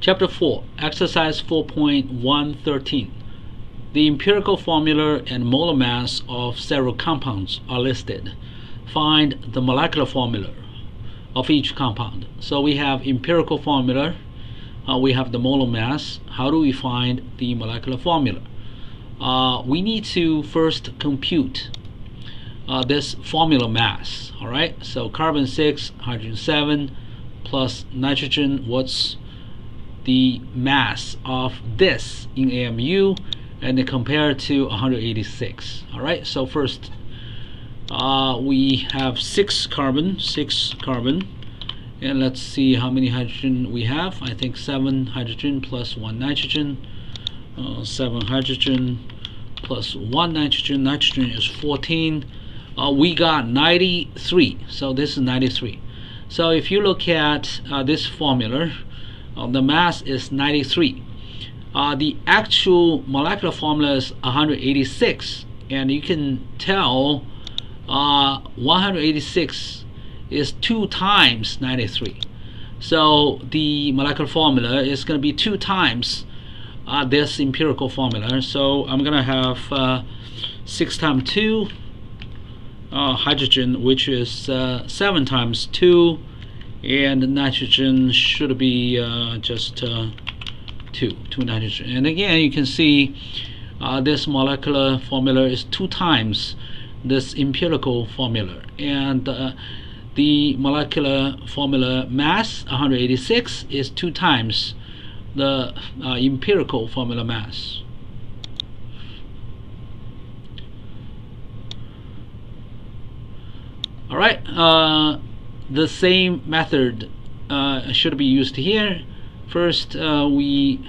Chapter 4, Exercise 4.113. The empirical formula and molar mass of several compounds are listed. Find the molecular formula of each compound. So we have empirical formula, we have the molar mass. How do we find the molecular formula? We need to first compute this formula mass. Alright, so carbon 6, hydrogen 7 plus nitrogen. What's the mass of this in AMU, and then compare it to 186. Alright, so first we have 6 carbon, and let's see how many hydrogen we have. I think 7 hydrogen plus 1 nitrogen. 7 hydrogen plus 1 nitrogen. Nitrogen is 14. We got 93, so this is 93. So if you look at this formula, the mass is 93. The actual molecular formula is 186, and you can tell 186 is 2 times 93. So the molecular formula is going to be 2 times this empirical formula. So I'm going to have 6 times 2 hydrogen, which is 7 times 2, and nitrogen should be just 2 nitrogen. And again, you can see this molecular formula is 2 times this empirical formula, and the molecular formula mass 186 is 2 times the empirical formula mass. Alright, the same method should be used here. First we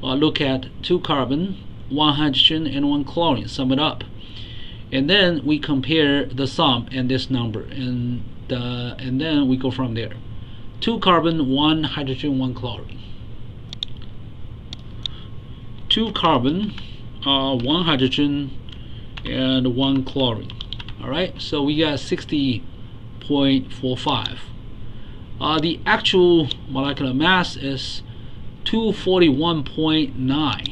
look at 2 carbon, 1 hydrogen and 1 chlorine, sum it up, and then we compare the sum and this number, and then we go from there. 2 carbon, 1 hydrogen, 1 chlorine. 2 carbon, 1 hydrogen and 1 chlorine. Alright, so we got 60.45. The actual molecular mass is 241.9.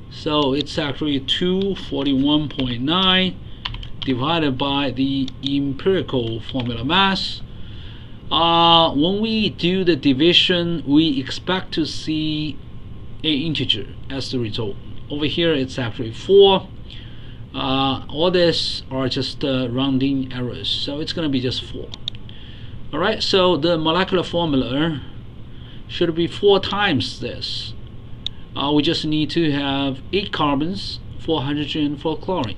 So it's actually 241.9 divided by the empirical formula mass. When we do the division, we expect to see an integer as the result. Over here it's actually 4. All this are just rounding errors, so it's going to be just 4. Alright, so the molecular formula should be 4 times this. We just need to have 8 carbons, 4 hydrogen, 4 chlorine.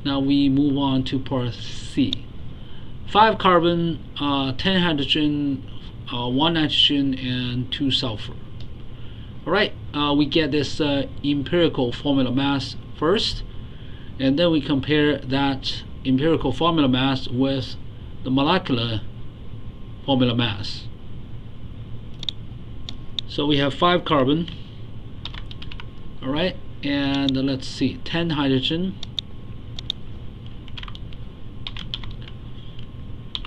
Now we move on to part C. 5 carbon, 10 hydrogen, 1 nitrogen and 2 sulfur. Alright, we get this empirical formula mass first, and then we compare that empirical formula mass with the molecular formula mass. So we have 5 carbon, alright, and let's see, 10 hydrogen.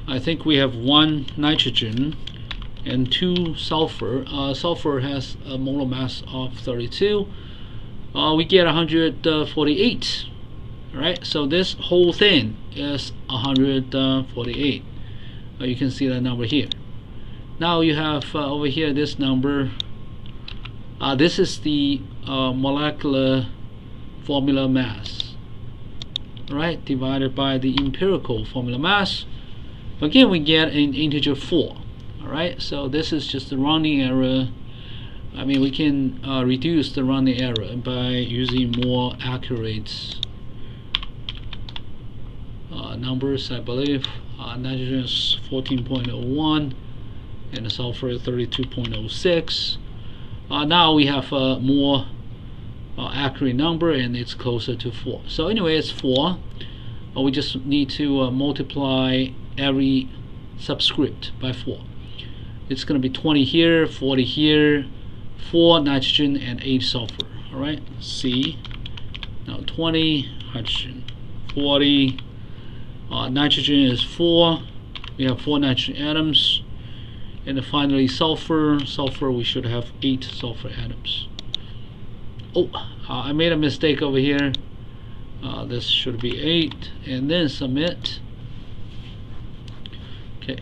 I think we have 1 nitrogen and 2 sulfur. Sulfur has a molar mass of 32. We get 148. Alright, so this whole thing is 148. You can see that number here. Now you have over here this number. This is the molecular formula mass, right, divided by the empirical formula mass. Again, we get an integer 4. Alright, so this is just a rounding error. I mean, we can reduce the rounding error by using more accurate numbers, I believe. Nitrogen is 14.01 and the sulfur 32.06. Now we have a more accurate number, and it's closer to 4. So anyway, it's 4. We just need to multiply every subscript by 4. It's going to be 20 here, 40 here, 4 nitrogen and 8 sulfur. All right, C. Now 20 hydrogen, 40 nitrogen is 4. We have 4 nitrogen atoms. And then finally sulfur. Sulfur, we should have 8 sulfur atoms. Oh, I made a mistake over here. This should be 8. And then submit. Okay,